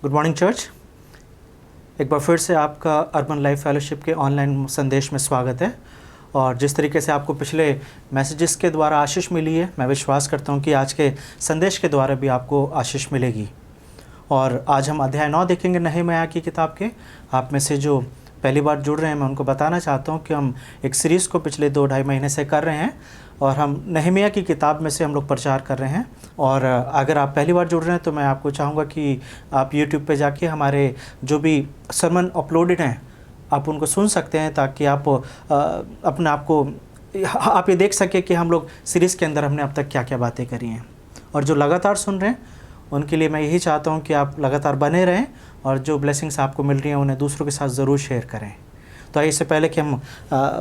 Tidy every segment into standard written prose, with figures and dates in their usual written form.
Good morning church. एक बार फिर से आपका अर्बन लाइफ फेलोशिप के ऑनलाइन संदेश में स्वागत है। और जिस तरीके से आपको पिछले मैसेजेस के द्वारा आशीष मिली है, मैं विश्वास करता हूं कि आज के संदेश के द्वारा भी आपको आशीष मिलेगी। और आज हम अध्याय 9 देखेंगे नehemiah की किताब के। आप में से जो पहली बार जुड़ रहे हैं, मैं उनको बताना चाहता हूं कि हम एक सीरीज़ को पिछले 2-2.5 महीने से कर रहे हैं और हम nehemiah की किताब में से हम लोग प्रचार कर रहे हैं। और अगर आप पहली बार जुड़ रहे हैं तो मैं आपको चाहूँगा कि आप YouTube पे जाके हमारे जो भी सरमन अपलोडेड हैं आप उनको सुन सकते हैं, ताकि आप अपने आप को आप ये देख सकें कि हम लोग सीरीज़ के अंदर हमने अब तक क्या क्या बातें करी हैं। और जो लगातार सुन रहे हैं उनके लिए मैं यही चाहता हूँ कि आप लगातार बने रहें और जो ब्लेसिंग्स आपको मिल रही हैं उन्हें दूसरों के साथ ज़रूर शेयर करें। तो इससे पहले कि हम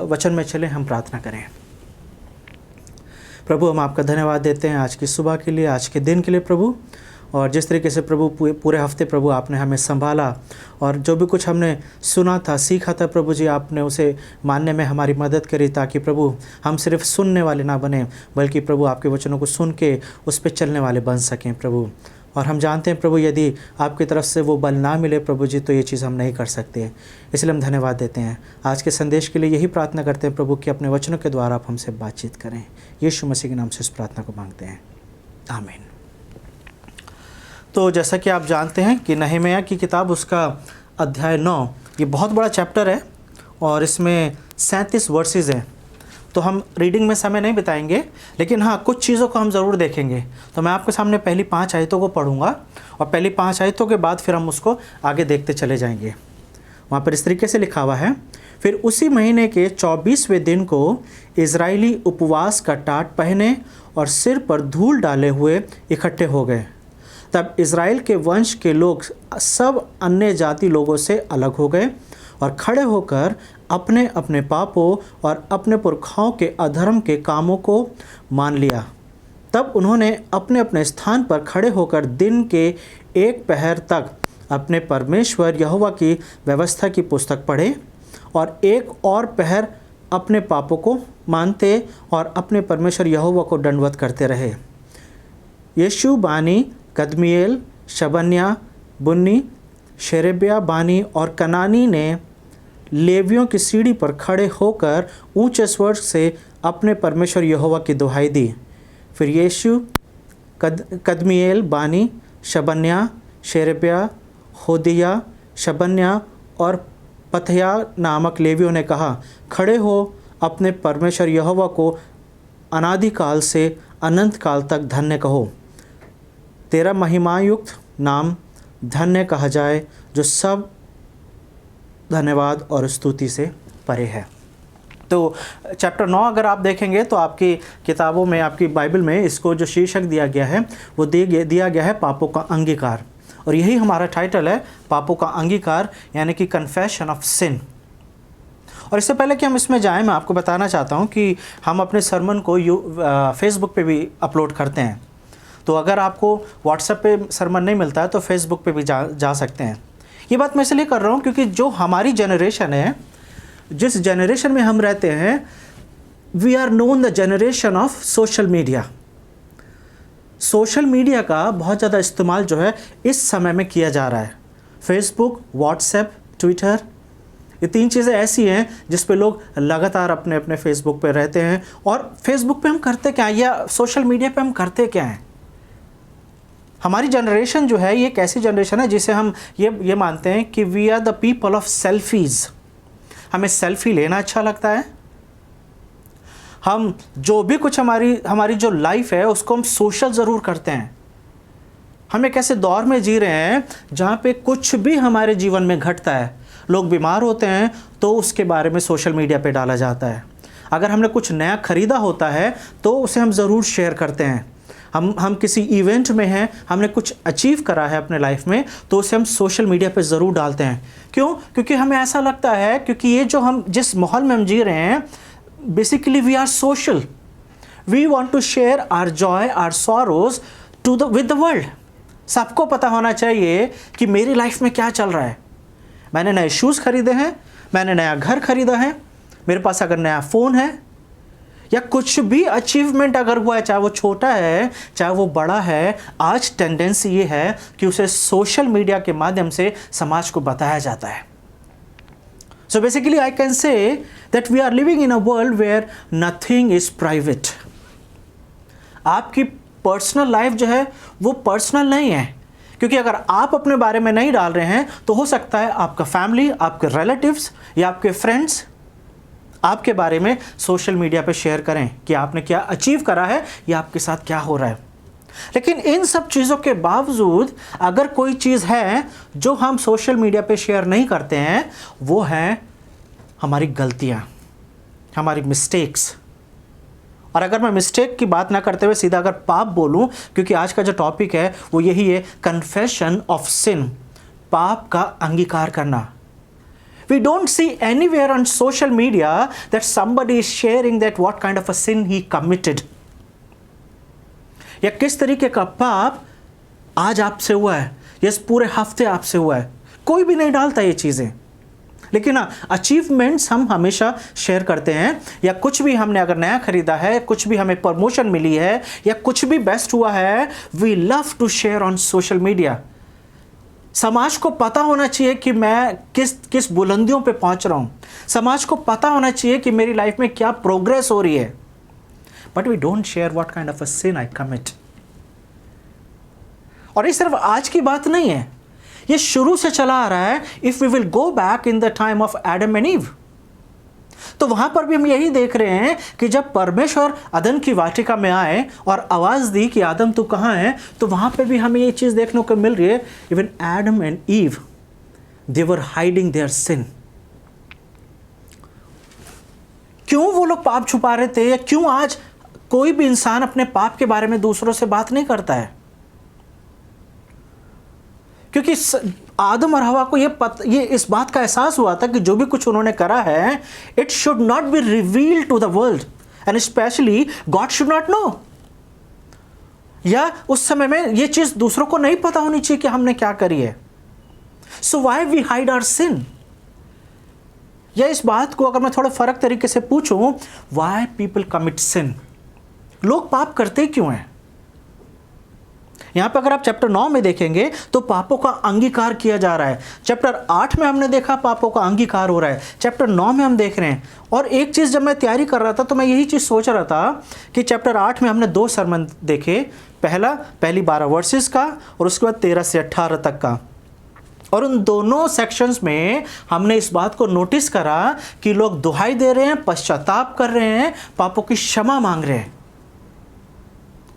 वचन में चलें, हम प्रार्थना करें। प्रभु, हम आपका धन्यवाद देते हैं आज की सुबह के लिए, आज के दिन के लिए प्रभु। और जिस तरीके से प्रभु पूरे हफ्ते प्रभु आपने हमें संभाला और जो भी कुछ हमने सुना था, सीखा था प्रभु जी, आपने उसे मानने में हमारी मदद करी, ताकि प्रभु हम सिर्फ सुनने वाले ना बने बल्कि प्रभु आपके वचनों को सुन के उस पर चलने वाले बन सकें प्रभु। और हम जानते हैं प्रभु, यदि आपकी तरफ से वो बल ना मिले प्रभु जी तो ये चीज़ हम नहीं कर सकते। इसलिए हम धन्यवाद देते हैं। आज के संदेश के लिए यही प्रार्थना करते हैं प्रभु कि अपने वचनों के द्वारा आप हमसे बातचीत करें। यीशु मसीह के नाम से इस प्रार्थना को मांगते हैं, आमीन। तो जैसा कि आप जानते हैं कि nehemiah की किताब उसका अध्याय 9 ये बहुत बड़ा चैप्टर है और इसमें 37 वर्सेस हैं। तो हम रीडिंग में समय नहीं बिताएंगे, लेकिन हाँ कुछ चीज़ों को हम ज़रूर देखेंगे। तो मैं आपके सामने पहली 5 आयतों को पढ़ूंगा और पहली 5 आयतों के बाद फिर हम उसको आगे देखते चले जाएंगे। वहाँ पर इस तरीके से लिखा हुआ है, फिर उसी महीने के 24वें दिन को इजरायली उपवास का टाट पहने और सिर पर धूल डाले हुए इकट्ठे हो गए। तब इज़राइल के वंश के लोग सब अन्य जाति लोगों से अलग हो गए और खड़े होकर अपने अपने पापों और अपने पुरखाओं के अधर्म के कामों को मान लिया। तब उन्होंने अपने अपने स्थान पर खड़े होकर दिन के 1 पहर तक अपने परमेश्वर यहोवा की व्यवस्था की पुस्तक पढ़े और 1 और पहर अपने पापों को मानते और अपने परमेश्वर यहोवा को दंडवत करते रहे। यीशु बानी, कदमिएल, शबन्या, बुन्नी, शेरेबिया बानी और कनानी ने लेवियों की सीढ़ी पर खड़े होकर ऊंचे स्वर से अपने परमेश्वर यहोवा की दुहाई दी। फिर यीशु, कदमिएल बानी, शबन्या, शेरेबिया, होदिया, शबन्या और पथया नामक लेवियों ने कहा, खड़े हो, अपने परमेश्वर यहोवा को अनादिकाल से अनंत काल तक धन्य कहो। तेरा महिमायुक्त नाम धन्य कहा जाए, जो सब धन्यवाद और स्तुति से परे है। तो चैप्टर 9 अगर आप देखेंगे तो आपकी किताबों में, आपकी बाइबल में इसको जो शीर्षक दिया गया है वो दिया गया है पापों का अंगीकार। और यही हमारा टाइटल है, पापों का अंगीकार, यानी कि कन्फेशन ऑफ सिन। और इससे पहले कि हम इसमें जाएं, मैं आपको बताना चाहता हूं कि हम अपने सरमन को फेसबुक पे भी अपलोड करते हैं। तो अगर आपको व्हाट्सएप पे सरमन नहीं मिलता है तो फेसबुक पे भी जा सकते हैं। ये बात मैं इसलिए कर रहा हूँ क्योंकि जो हमारी जनरेशन है, जिस जनरेशन में हम रहते हैं, we are known the generation of social media. Social media का बहुत ज़्यादा इस्तेमाल जो है इस समय में किया जा रहा है। फेसबुक, व्हाट्सएप, ट्विटर, ये 3 चीज़ें ऐसी हैं जिस पे लोग लगातार अपने अपने फेसबुक पे रहते हैं। और फेसबुक पे हम करते क्या है, या सोशल मीडिया पे हम करते क्या हैं? हमारी जनरेशन जो है ये एक ऐसी जनरेशन है जिसे हम ये मानते हैं कि we are the people of selfies. हमें सेल्फी लेना अच्छा लगता है। हम जो भी कुछ हमारी जो लाइफ है उसको हम सोशल ज़रूर करते हैं। हम एक ऐसे दौर में जी रहे हैं जहाँ पे कुछ भी हमारे जीवन में घटता है, लोग बीमार होते हैं तो उसके बारे में सोशल मीडिया पे डाला जाता है। अगर हमने कुछ नया ख़रीदा होता है तो उसे हम ज़रूर शेयर करते हैं। हम किसी इवेंट में हैं, हमने कुछ अचीव करा है अपने लाइफ में, तो उसे हम सोशल मीडिया पे ज़रूर डालते हैं। क्यों? क्योंकि हमें ऐसा लगता है, क्योंकि ये जो हम जिस माहौल में हम जी रहे हैं, basically we are social. We want to share our joy, our sorrows with the world. सबको पता होना चाहिए कि मेरी लाइफ में क्या चल रहा है। मैंने नए शूज़ खरीदे हैं, मैंने नया घर खरीदा है, मेरे पास अगर नया फ़ोन है, या कुछ भी अचीवमेंट अगर हुआ है, चाहे वो छोटा है चाहे वो बड़ा है, आज टेंडेंसी ये है कि उसे सोशल मीडिया के माध्यम से समाज को बताया जाता है। So basically I can say that we are living in a world where nothing is private. आपकी पर्सनल लाइफ जो है वो पर्सनल नहीं है, क्योंकि अगर आप अपने बारे में नहीं डाल रहे हैं तो हो सकता है आपका फैमिली, आपके रिलेटिव्स या आपके फ्रेंड्स आपके बारे में सोशल मीडिया पे शेयर करें कि आपने क्या अचीव करा है या आपके साथ क्या हो रहा है। लेकिन इन सब चीज़ों के बावजूद अगर कोई चीज़ है जो हम सोशल मीडिया पे शेयर नहीं करते हैं, वो है हमारी गलतियाँ, हमारी मिस्टेक्स। और अगर मैं मिस्टेक की बात ना करते हुए सीधा अगर पाप बोलूं, क्योंकि आज का जो टॉपिक है वो यही है, कन्फेशन ऑफ सिन, पाप का अंगीकार करना। We don't see anywhere on social media that somebody is sharing that what kind of a sin he committed, या किस तरीके का पाप आज आपसे हुआ है, या इस पूरे हफ्ते आपसे हुआ है। कोई भी नहीं डालता ये चीज़ें। लेकिन हाँ, अचीवमेंट्स हम हमेशा शेयर करते हैं, या कुछ भी हमने अगर नया खरीदा है, कुछ भी हमें प्रमोशन मिली है, या कुछ भी बेस्ट हुआ है, we love to share on social media. समाज को पता होना चाहिए कि मैं किस बुलंदियों पे पहुंच रहा हूं। समाज को पता होना चाहिए कि मेरी लाइफ में क्या प्रोग्रेस हो रही है। But we don't share what kind of a sin I commit. और ये सिर्फ आज की बात नहीं है, ये शुरू से चला आ रहा है। If we will go back in the time of Adam and Eve, तो वहां पर भी हम यही देख रहे हैं कि जब परमेश्वर अदन की वाटिका में आए और आवाज दी कि आदम तू कहां है, तो वहां पर भी हमें ये चीज देखने को मिल रही है। Even Adam and Eve, they were hiding their sin. क्यों वो लोग पाप छुपा रहे थे, या क्यों आज कोई भी इंसान अपने पाप के बारे में दूसरों से बात नहीं करता है? क्योंकि आदम और हवा को ये इस बात का एहसास हुआ था कि जो भी कुछ उन्होंने करा है, it should not be revealed to the world, and specially God should not know. या उस समय में ये चीज दूसरों को नहीं पता होनी चाहिए कि हमने क्या करी है। So why we hide our sin? या इस बात को अगर मैं थोड़ा फर्क तरीके से पूछूं, व्हाई पीपल कमिट सिन? लोग पाप करते क्यों हैं? यहां पर अगर आप चैप्टर 9 में देखेंगे तो पापों का अंगीकार किया जा रहा है। चैप्टर 8 में हमने देखा पापों का अंगीकार हो रहा है, चैप्टर 9 में हम देख रहे हैं। और एक चीज़ जब मैं तैयारी कर रहा था तो मैं यही चीज़ सोच रहा था कि चैप्टर 8 में हमने 2 सरमन देखे, पहली 12 वर्सेस का और उसके बाद 13 से 18 तक का। और उन दोनों सेक्शंस में हमने इस बात को नोटिस करा कि लोग दुहाई दे रहे हैं, पश्चाताप कर रहे हैं, पापों की क्षमा मांग रहे हैं।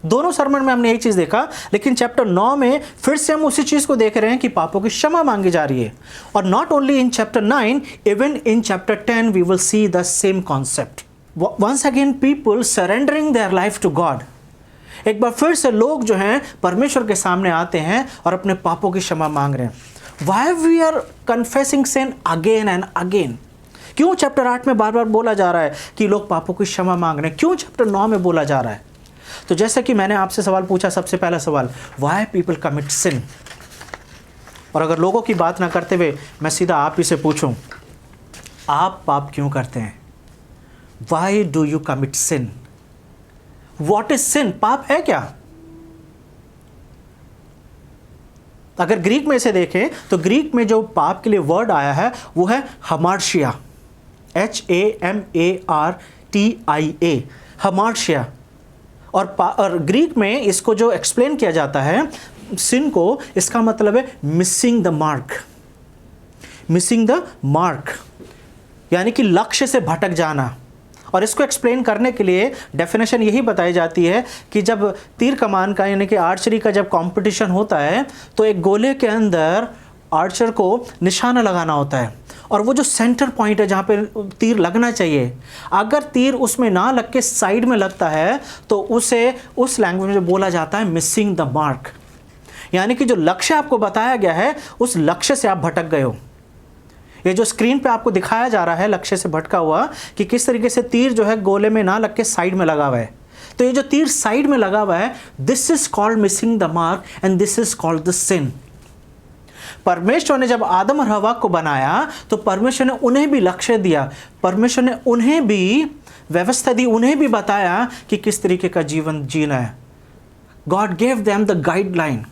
दोनों सरमन में हमने यही चीज देखा। लेकिन चैप्टर 9 में फिर से हम उसी चीज को देख रहे हैं कि पापों की क्षमा मांगी जा रही है। और not only in chapter 9, even in chapter 10 we will see the same concept. Once again people surrendering their life to God. एक बार फिर से लोग जो हैं परमेश्वर के सामने आते हैं और अपने पापों की क्षमा मांग रहे हैं। Why we are confessing sin again and again? क्यों चैप्टर 8 में बार बार बोला जा रहा है कि लोग पापों की क्षमा मांग रहे हैं? क्यों चैप्टर 9 में बोला जा रहा है? तो जैसे कि मैंने आपसे सवाल पूछा, सबसे पहला सवाल, व्हाई पीपल कमिट सिन? और अगर लोगों की बात ना करते हुए मैं सीधा आप ही से पूछूं, आप पाप क्यों करते हैं? Why do you commit sin? What is sin? पाप है क्या? अगर ग्रीक में इसे देखें तो ग्रीक में जो पाप के लिए वर्ड आया है वो है हमार्शिया, HAMARTIA, हमार्शिया। और ग्रीक में इसको जो एक्सप्लेन किया जाता है सिन को, इसका मतलब है missing the mark. Missing the mark यानी कि लक्ष्य से भटक जाना। और इसको एक्सप्लेन करने के लिए डेफिनेशन यही बताई जाती है कि जब तीर कमान का यानी कि आर्चरी का जब कंपटीशन होता है तो एक गोले के अंदर आर्चर को निशाना लगाना होता है, और वो जो सेंटर पॉइंट है जहाँ पे तीर लगना चाहिए, अगर तीर उसमें ना लग के साइड में लगता है तो उसे उस लैंग्वेज में बोला जाता है मिसिंग द मार्क। यानी कि जो लक्ष्य आपको बताया गया है उस लक्ष्य से आप भटक गए हो। ये जो स्क्रीन पे आपको दिखाया जा रहा है लक्ष्य से भटका हुआ कि किस तरीके से तीर जो है गोले में ना लग के साइड में लगा हुआ है, तो ये जो तीर साइड में लगा हुआ है, this is called missing the mark and this is called the sin. परमेश्वर ने जब आदम और हवा को बनाया तो परमेश्वर ने उन्हें भी लक्ष्य दिया, परमेश्वर ने उन्हें भी व्यवस्था दी, उन्हें भी बताया कि किस तरीके का जीवन जीना है। God gave them the guideline,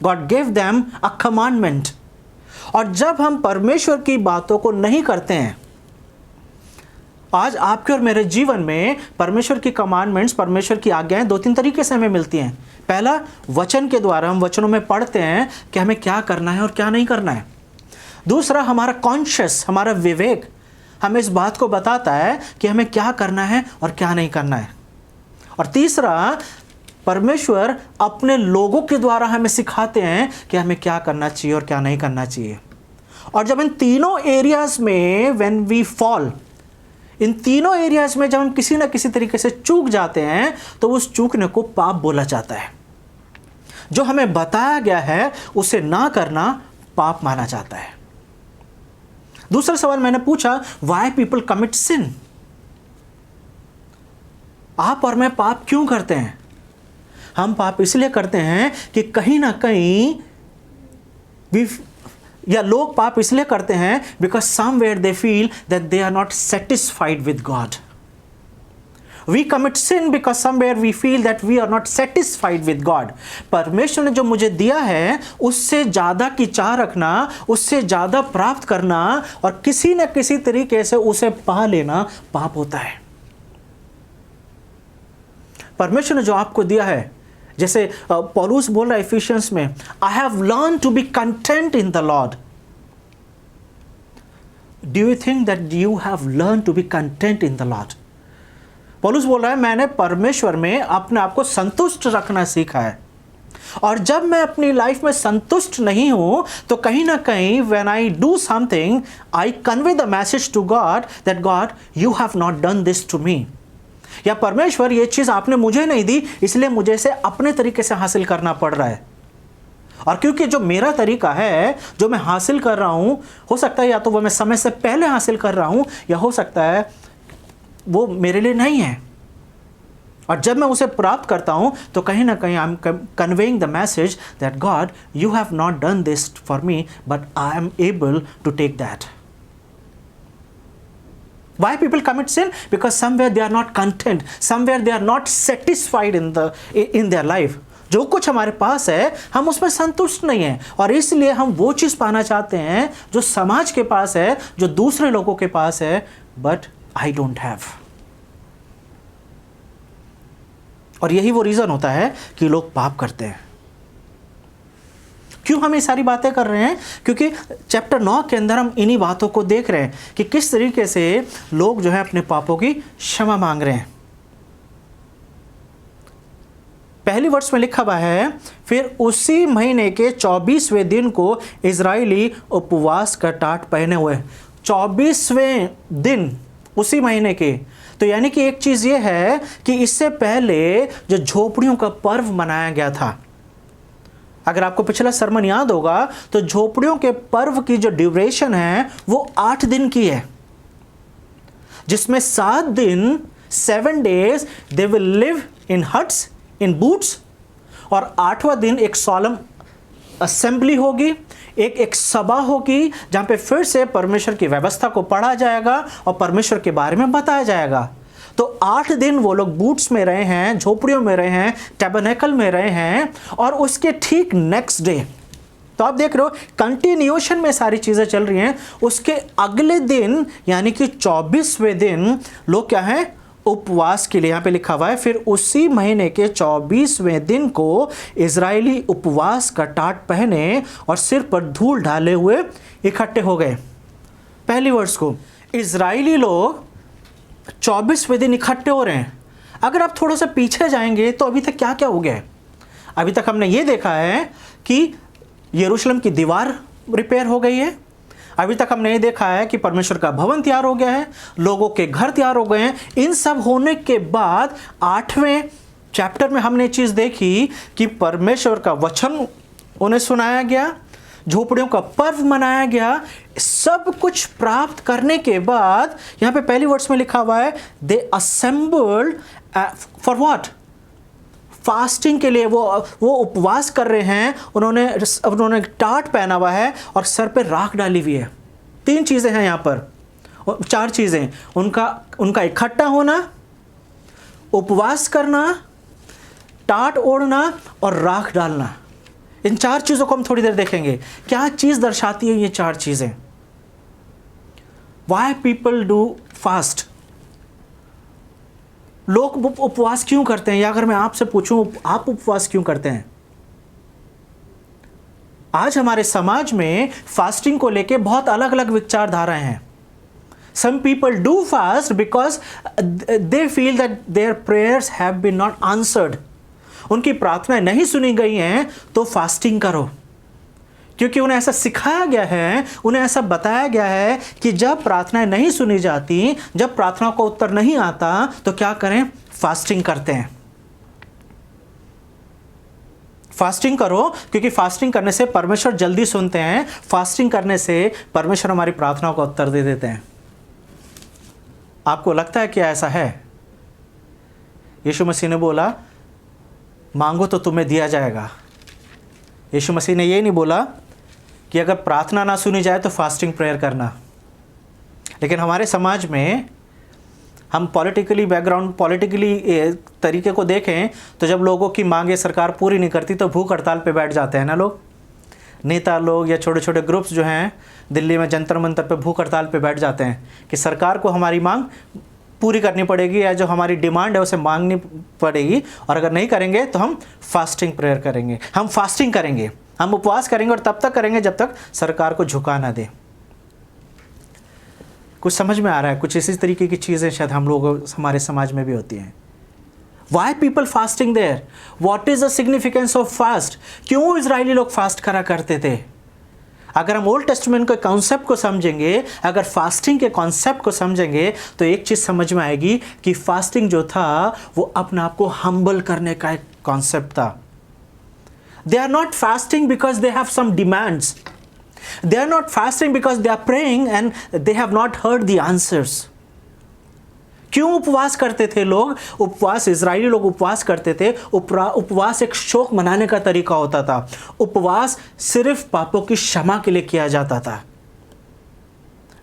God gave them a commandment. और जब हम परमेश्वर की बातों को नहीं करते हैं, आज आपके और मेरे जीवन में परमेश्वर की कमांडमेंट्स, परमेश्वर की आज्ञाएं दो तीन तरीके से हमें मिलती हैं। पहला, वचन के द्वारा हम वचनों में पढ़ते हैं कि हमें क्या करना है और क्या नहीं करना है। दूसरा, हमारा कॉन्शियस, हमारा विवेक हमें इस बात को बताता है कि हमें क्या करना है और क्या नहीं करना है। और तीसरा, परमेश्वर अपने लोगों के द्वारा हमें सिखाते हैं कि हमें क्या करना चाहिए और क्या नहीं करना चाहिए। और जब इन तीनों एरियाज में व्हेन वी फॉल, इन तीनों एरियाज में जब हम किसी ना किसी तरीके से चूक जाते हैं, तो उस चूकने को पाप बोला जाता है। जो हमें बताया गया है उसे ना करना पाप माना जाता है। दूसरा सवाल मैंने पूछा, व्हाई पीपल कमिट सिन? आप और मैं पाप क्यों करते हैं? हम पाप इसलिए करते हैं कि कहीं ना कहीं या लोग पाप इसलिए करते हैं because somewhere they feel that they are not satisfied with God. We commit sin because somewhere we feel that we are not satisfied with God. परमेश्वर ने जो मुझे दिया है उससे ज़्यादा की चाह रखना, उससे ज़्यादा प्राप्त करना और किसी न किसी तरीके से उसे पा लेना पाप होता है। परमेश्वर ने जो आपको दिया है, जैसे पौलुस बोल रहा है इफिशियंस में, I have learn to be content in the Lord. Do you think that you have learn to be content in the Lord? पौलुस बोल रहा है, मैंने परमेश्वर में अपने आप को संतुष्ट रखना सीखा है। और जब मैं अपनी लाइफ में संतुष्ट नहीं हूं, तो कहीं ना कहीं when I do something, I convey the message to God that God you have not done this to me, या परमेश्वर ये चीज़ आपने मुझे नहीं दी, इसलिए मुझे इसे अपने तरीके से हासिल करना पड़ रहा है। और क्योंकि जो मेरा तरीका है, जो मैं हासिल कर रहा हूं, हो सकता है या तो वो मैं समय से पहले हासिल कर रहा हूं, या हो सकता है वो मेरे लिए नहीं है। और जब मैं उसे प्राप्त करता हूं, तो कहीं ना कहीं I am conveying the message that God you have not done this for me, but I am able to take that. Why people commit sin? Because somewhere they are not content, somewhere they are not satisfied in their life. जो कुछ हमारे पास है हम उसमें संतुष्ट नहीं हैं, और इसलिए हम वो चीज़ पाना चाहते हैं जो समाज के पास है, जो दूसरे लोगों के पास है, but I don't have. और यही वो रीज़न होता है कि लोग पाप करते हैं। क्यों हम ये सारी बातें कर रहे हैं? क्योंकि चैप्टर 9 के अंदर हम इन्हीं बातों को देख रहे हैं कि किस तरीके से लोग जो है अपने पापों की क्षमा मांग रहे हैं। पहली वर्ष में लिखा हुआ है, फिर उसी महीने के 24वें दिन को इजराइली उपवास का टाट पहने हुए। 24वें दिन उसी महीने के, तो यानी कि एक चीज़ ये है कि इससे पहले जो झोपड़ियों का पर्व मनाया गया था, अगर आपको पिछला सरमन याद होगा, तो झोपड़ियों के पर्व की जो ड्यूरेशन है वो 8 दिन की है, जिसमें 7 दिन 7 days they will live in huts in boots, और 8वां दिन एक सॉलम असेंबली होगी, एक सभा होगी जहाँ पे फिर से परमेश्वर की व्यवस्था को पढ़ा जाएगा और परमेश्वर के बारे में बताया जाएगा। तो 8 दिन वो लोग बूट्स में रहे हैं, झोपड़ियों में रहे हैं, टैबरनेकल में रहे हैं, और उसके ठीक नेक्स्ट डे, तो आप देख रहे हो कंटिन्यूएशन में सारी चीज़ें चल रही हैं। उसके अगले दिन यानी कि 24वें दिन लोग क्या हैं, उपवास के लिए, यहाँ पे लिखा हुआ है, फिर उसी महीने के 24वें दिन को इजरायली उपवास का टाट पहने और सिर पर धूल डाले हुए इकट्ठे हो गए। पहली वर्ष को इजरायली लोग 24वें दिन इकट्ठे हो रहे हैं। अगर आप थोड़ा सा पीछे जाएंगे तो अभी तक क्या क्या हो गया है? अभी तक हमने ये देखा है कि यरूशलेम की दीवार रिपेयर हो गई है, अभी तक हमने ये देखा है कि परमेश्वर का भवन तैयार हो गया है, लोगों के घर तैयार हो गए हैं। इन सब होने के बाद 8वें चैप्टर में हमने चीज़ देखी कि परमेश्वर का वचन उन्हें सुनाया गया, झोपड़ियों का पर्व मनाया गया। सब कुछ प्राप्त करने के बाद यहाँ पे पहली वर्ष में लिखा हुआ है, दे असेंबल्ड फॉर व्हाट? फास्टिंग के लिए। वो उपवास कर रहे हैं, उन्होंने टाट पहना हुआ है और सर पे राख डाली हुई है। 3 चीज़ें हैं यहाँ पर। 4 चीज़ें, उनका इकट्ठा होना, उपवास करना, टाट ओढ़ना और राख डालना। इन 4 चीज़ों को हम थोड़ी देर देखेंगे। क्या चीज़ दर्शाती है ये 4 चीज़ें? Why people do fast? लोग उपवास क्यों करते हैं? या अगर मैं आपसे पूछूं आप उपवास क्यों करते हैं? आज हमारे समाज में फास्टिंग को लेके बहुत अलग अलग विचारधाराएं हैं। Some people do fast because they feel that their prayers have been not answered. उनकी प्रार्थनाएं नहीं सुनी गई हैं तो फास्टिंग करो, क्योंकि उन्हें ऐसा सिखाया गया है, उन्हें ऐसा बताया गया है कि जब प्रार्थनाएं नहीं सुनी जाती, जब प्रार्थनाओं का उत्तर नहीं आता तो क्या करें? फास्टिंग करते हैं। फास्टिंग करो, क्योंकि फास्टिंग करने से परमेश्वर जल्दी सुनते हैं। फास्टिंग करने से परमेश्वर हमारी प्रार्थनाओं का उत्तर दे देते हैं। आपको लगता है कि ऐसा है? यीशु मसीह ने बोला मांगो तो तुम्हें दिया जाएगा। यीशु मसीह ने ये नहीं बोला कि अगर प्रार्थना ना सुनी जाए तो फास्टिंग प्रेयर करना। लेकिन हमारे समाज में हम पॉलिटिकली तरीके को देखें तो जब लोगों की मांगे सरकार पूरी नहीं करती तो भूख हड़ताल पे बैठ जाते हैं ना लोग। नेता लोग या छोटे छोटे ग्रुप्स जो हैं दिल्ली में जंतर मंतर पे भूख हड़ताल पे बैठ जाते हैं कि सरकार को हमारी मांग पूरी करनी पड़ेगी, या जो हमारी डिमांड है उसे मांगनी पड़ेगी, और अगर नहीं करेंगे तो हम फास्टिंग प्रेयर करेंगे, हम फास्टिंग करेंगे, हम उपवास करेंगे, और तब तक करेंगे जब तक सरकार को झुका ना दे। कुछ समझ में आ रहा है? कुछ इसी तरीके की चीज़ें शायद हम लोग हमारे समाज में भी होती हैं। Why people fasting there? What is the significance of fast? क्यों इजरायली लोग फास्ट करा करते थे? अगर हम ओल्ड टेस्टमेंट के कॉन्सेप्ट को समझेंगे, अगर फास्टिंग के कॉन्सेप्ट को समझेंगे तो एक चीज़ समझ में आएगी कि फास्टिंग जो था वो अपने आप को हम्बल करने का एक कॉन्सेप्ट था। They are not fasting because they have some demands. They are not fasting because they are praying and they have not heard the answers. क्यों उपवास करते थे लोग? उपवास, इजरायली लोग उपवास करते थे। उपवास एक शोक मनाने का तरीका होता था। उपवास सिर्फ पापों की क्षमा के लिए किया जाता था।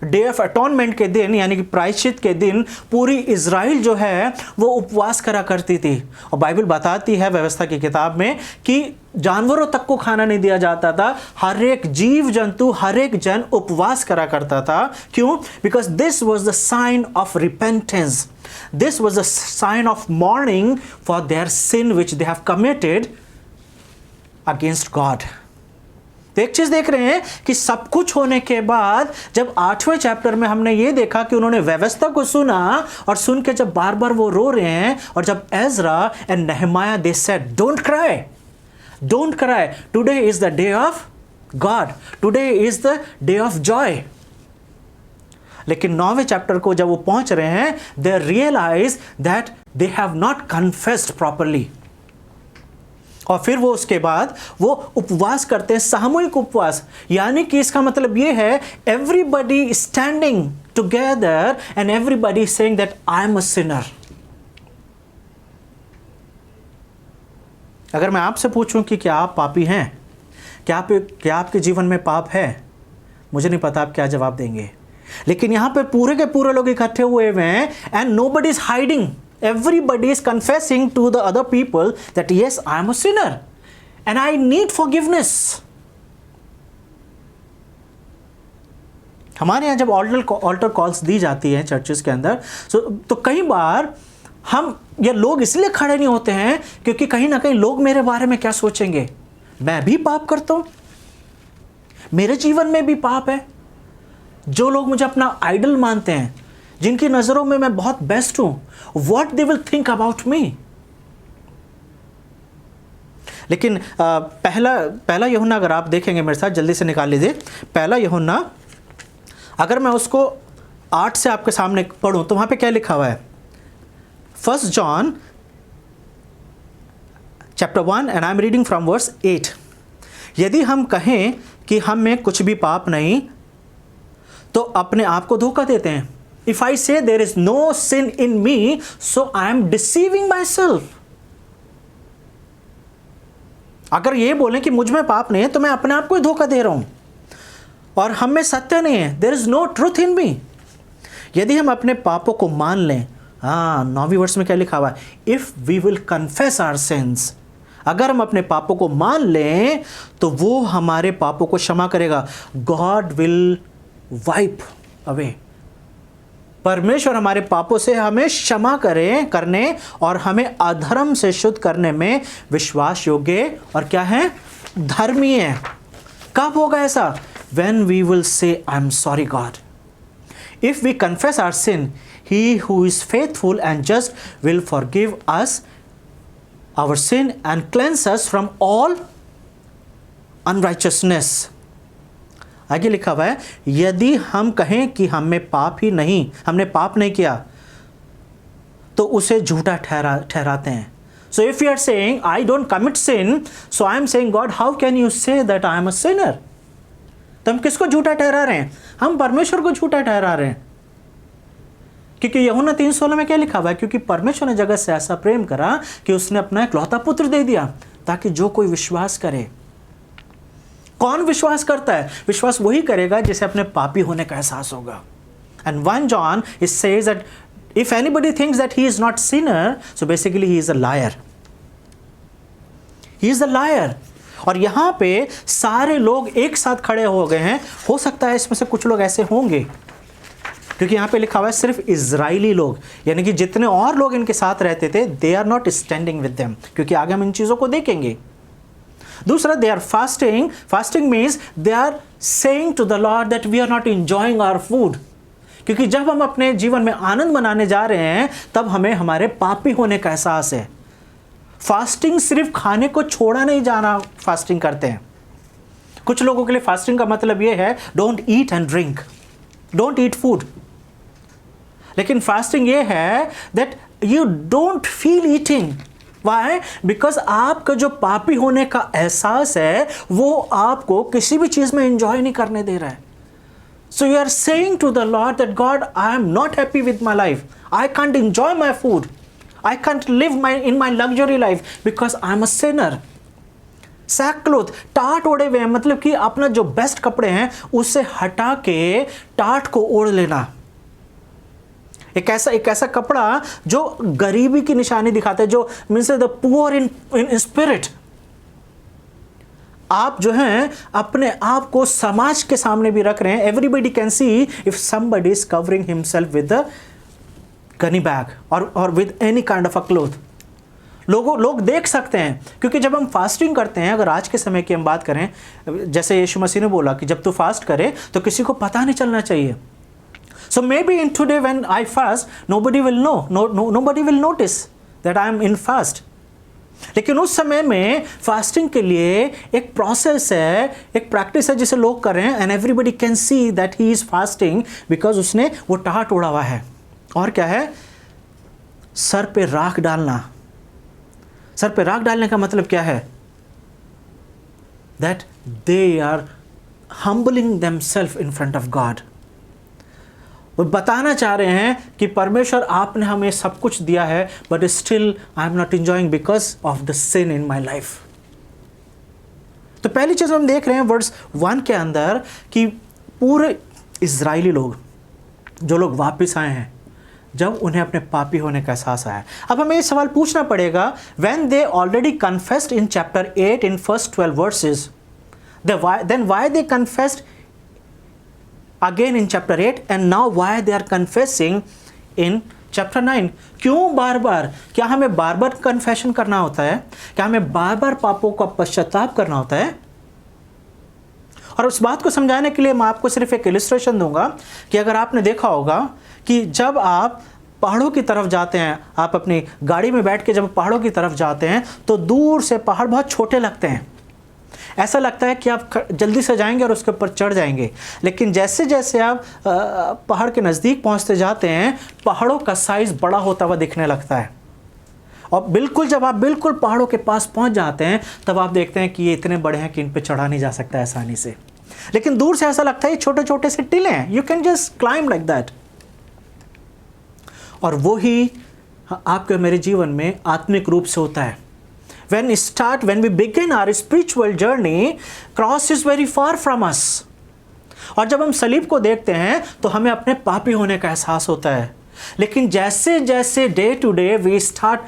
डे ऑफ अटोनमेंट के दिन, यानी कि प्रायश्चित के दिन, पूरी इजराइल जो है वो उपवास करा करती थी। और बाइबल बताती है व्यवस्था की किताब में कि जानवरों तक को खाना नहीं दिया जाता था। हर एक जीव जंतु, हर एक जन उपवास करा करता था। क्यों? Because this was the sign of repentance, this was the sign of mourning for their sin which they have committed against God. तो एक चीज देख रहे हैं कि सब कुछ होने के बाद जब 8वें चैप्टर में हमने ये देखा कि उन्होंने व्यवस्था को सुना, और सुन के जब बार बार वो रो रहे हैं, और जब Ezra and Nehemiah they said don't cry, don't cry, today is the day of God, today is the day of joy. लेकिन 9वें चैप्टर को जब वो पहुंच रहे हैं, they realise that they have not confessed properly. और फिर वो उसके बाद वो उपवास करते हैं, सामूहिक उपवास। यानी कि इसका मतलब ये है everybody standing together and everybody saying that I am a Sinner. अगर मैं आपसे पूछूं कि क्या आप पापी हैं, क्या आपके जीवन में पाप है, मुझे नहीं पता आप क्या जवाब देंगे। लेकिन यहां पे पूरे के पूरे लोग इकट्ठे हुए हैं and nobody is hiding. Everybody is confessing to the other people that yes, I am a sinner and I need forgiveness. हमारे यहाँ जब ऑल्टर कॉल्स दी जाती हैं चर्चेस के अंदर, तो कई बार हम या लोग इसलिए खड़े नहीं होते हैं क्योंकि कहीं ना कहीं लोग मेरे बारे में क्या सोचेंगे। मैं भी पाप करता हूँ, मेरे जीवन में भी पाप है। जो लोग मुझे अपना आइडल मानते हैं, जिनकी नजरों में मैं बहुत बेस्ट हूं, what they will think about me. लेकिन पहला यूहन्ना अगर आप देखेंगे मेरे साथ, जल्दी से निकाल लीजिए। पहला यूहन्ना, अगर मैं उसको 8 से आपके सामने पढ़ूं तो वहां पे क्या लिखा हुआ है? 1 John chapter 1 and I am reading from verse 8। यदि हम कहें कि हम में कुछ भी पाप नहीं तो अपने आप को धोखा देते हैं। If I say there is no sin in me, so I am deceiving myself। अगर ये बोलें कि मुझ में पाप नहीं है तो मैं अपने आप को ही धोखा दे रहा हूं और हम में सत्य नहीं है। There is no truth in me। यदि हम अपने पापों को मान लें, हाँ 9वीं वर्ष में क्या लिखा हुआ है, if we will confess our sins, अगर हम अपने पापों को मान लें तो वो हमारे पापों को क्षमा करेगा। गॉड विल वाइप अवे, परमेश्वर हमारे पापों से हमें क्षमा करने और हमें अधर्म से शुद्ध करने में विश्वास योग्य और क्या है, धर्मी है। कब होगा ऐसा? When we will say, I'm sorry God. If we confess our sin, He who is faithful and just will forgive us our sin and cleanse us from all unrighteousness. आगे लिखा हुआ है, यदि हम कहें कि हमने पाप नहीं किया, तो उसे झूठा ठहराते हैं। So if you are saying, I don't commit sin, so I am saying, God, how can you say that I am a sinner? तो हम किसको झूठा ठहरा रहे हैं? हम परमेश्वर को झूठा ठहरा रहे हैं। क्योंकि यूहन्ना 3:16 में क्या लिखा हुआ है? क्योंकि परमेश्वर ने जगत से ऐसा प्रेम करा कि उसने अपना इकलौता पुत्र दे दिया, ताकि जो कोई विश्वास करे। कौन विश्वास करता है? विश्वास वही करेगा जिसे अपने पापी होने का एहसास होगा। And 1 John it says that if anybody thinks that he is not sinner, so basically he is a liar. He is a liar. और यहाँ पे सारे लोग एक साथ खड़े हो गए हैं। हो सकता है इसमें से कुछ लोग ऐसे होंगे, क्योंकि यहाँ पे लिखा हुआ है सिर्फ इजरायली लोग, यानी कि जितने और लोग इनके साथ रहते थे, they are not standing with them, क्योंकि आगे हम इन चीज़ों को देखेंगे। दूसरा, they are fasting. Fasting means they are saying to the Lord that we are not enjoying our food, क्योंकि जब हम अपने जीवन में आनंद मनाने जा रहे हैं, तब हमें हमारे पापी होने का एहसास है। फास्टिंग सिर्फ खाने को छोड़ा नहीं जाना फास्टिंग करते हैं। कुछ लोगों के लिए फास्टिंग का मतलब ये है don't eat and drink, don't eat food. लेकिन फास्टिंग ये है that you don't feel eating. Why? Because आपका जो पापी होने का एहसास है वो आपको किसी भी चीज़ में एंजॉय नहीं करने दे रहा है। So you are saying to the Lord that God, I am not happy with my life. I can't enjoy my food. I can't live in my luxury life because I am a sinner. Sackcloth, टाट ओढ़े हुए हैं, मतलब कि अपना जो best कपड़े हैं उससे हटा के टाट को ओढ़ लेना। एक ऐसा कपड़ा जो गरीबी की निशानी दिखाता है, जो means the poor in spirit. आप जो हैं अपने आप को समाज के सामने भी रख रहे हैं। Everybody can see if somebody is covering himself with a gunny bag और with any kind of a cloth. लोग देख सकते हैं, क्योंकि जब हम फास्टिंग करते हैं, अगर आज के समय की हम बात करें, जैसे यीशु मसीह ने बोला कि जब तू फास्ट करे तो किसी को पता नहीं चलना चाहिए। So maybe in today when I fast, nobody will know, nobody will notice that I am in fast. लेकिन उस समय में फास्टिंग के लिए एक प्रोसेस है, एक प्रैक्टिस है जिसे लोग कर रहे हैं, and everybody can see that he is fasting because उसने वो टाट ओढ़ा हुआ है। और क्या है? सर पे राख डालना। सर पे राख डालने का मतलब क्या है? That they are humbling themselves in front of God. वो बताना चाह रहे हैं कि परमेश्वर आपने हमें सब कुछ दिया है, but still I am not enjoying because of the sin in my life. तो पहली चीज हम देख रहे हैं वर्स 1 के अंदर कि पूरे इजरायली लोग, जो लोग वापस आए हैं, जब उन्हें अपने पापी होने का एहसास आया। अब हमें ये सवाल पूछना पड़ेगा, when they already confessed in chapter 8 in first 12 versus, then why they confessed again in chapter 8 and now why they are confessing in chapter 9? क्यों बार बार? क्या हमें बार बार कन्फेशन करना होता है? क्या हमें बार बार पापों का पश्चाताप करना होता है? और उस बात को समझाने के लिए मैं आपको सिर्फ एक इलिस्ट्रेशन दूंगा कि अगर आपने देखा होगा कि जब आप पहाड़ों की तरफ जाते हैं, आप अपनी गाड़ी में बैठ के जब पहाड़ों की तरफ जाते हैं तो दूर से पहाड़ बहुत छोटे लगते हैं। ऐसा लगता है कि आप जल्दी से जाएंगे और उसके ऊपर चढ़ जाएंगे, लेकिन जैसे जैसे आप पहाड़ के नज़दीक पहुंचते जाते हैं, पहाड़ों का साइज़ बड़ा होता हुआ दिखने लगता है। और बिल्कुल जब आप बिल्कुल पहाड़ों के पास पहुंच जाते हैं, तब आप देखते हैं कि ये इतने बड़े हैं कि इन पे चढ़ा नहीं जा सकता आसानी से। लेकिन दूर से ऐसा लगता है ये छोटे छोटे से टीले हैं, you can just climb like that. और वो ही आपके मेरे जीवन में आत्मिक रूप से होता है। when we begin our spiritual journey, cross is very far from us. और जब हम सलीब को देखते हैं तो हमें अपने पापी होने का एहसास होता है। लेकिन जैसे जैसे day to day we start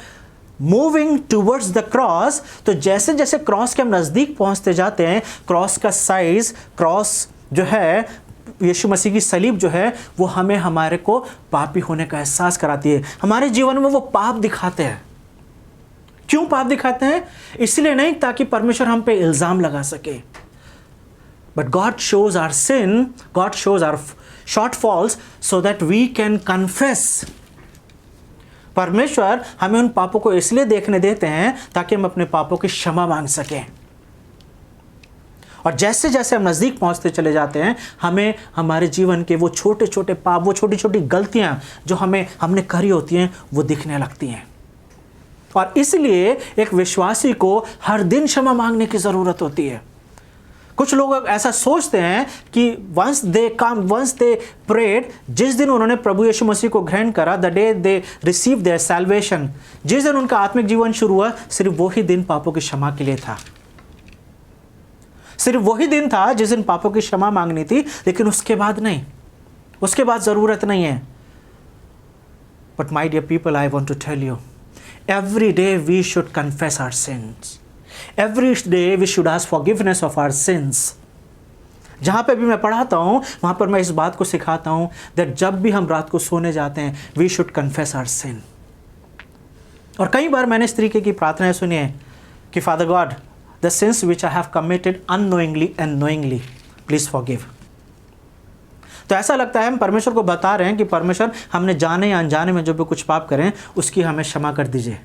moving towards the cross, तो जैसे जैसे क्रॉस के हम नज़दीक पहुंचते जाते हैं, क्रॉस का साइज, क्रॉस जो है, यीशु मसीह की सलीब जो है, वो हमें हमारे को पापी होने का एहसास कराती है। हमारे जीवन में वो पाप दिखाते हैं। क्यों पाप दिखाते हैं? इसलिए नहीं ताकि परमेश्वर हम पे इल्ज़ाम लगा सके, but God shows our sin, God shows our shortfalls so that we can confess. परमेश्वर हमें उन पापों को इसलिए देखने देते हैं ताकि हम अपने पापों की क्षमा मांग सकें। और जैसे जैसे हम नज़दीक पहुंचते चले जाते हैं, हमें हमारे जीवन के वो छोटे छोटे पाप, वो छोटी छोटी गलतियां जो हमने करी होती हैं, वो दिखने लगती हैं। और इसलिए एक विश्वासी को हर दिन क्षमा मांगने की ज़रूरत होती है। कुछ लोग ऐसा सोचते हैं कि वंस दे प्रेड, जिस दिन उन्होंने प्रभु यीशु मसीह को ग्रहण करा, the day they receive there salvation, जिस दिन उनका आत्मिक जीवन शुरू हुआ, सिर्फ वही दिन पापों की क्षमा के लिए था। सिर्फ वही दिन था जिस दिन पापों की क्षमा मांगनी थी, लेकिन उसके बाद नहीं, उसके बाद ज़रूरत नहीं है। But my dear people, I want to tell you, every day we should confess our sins. Every day we should ask forgiveness of our sins. जहाँ पे भी मैं पढ़ाता हूँ वहाँ पर मैं इस बात को सिखाता हूँ that जब भी हम रात को सोने जाते हैं, we should confess our sin. और कई बार मैंने इस तरीके की प्रार्थनाएं सुनी है कि Father God, the sins which I have committed unknowingly and knowingly, please forgive. तो ऐसा लगता है हम परमेश्वर को बता रहे हैं कि परमेश्वर, हमने जाने या अनजाने में जो भी कुछ पाप करें उसकी हमें क्षमा कर दीजिए।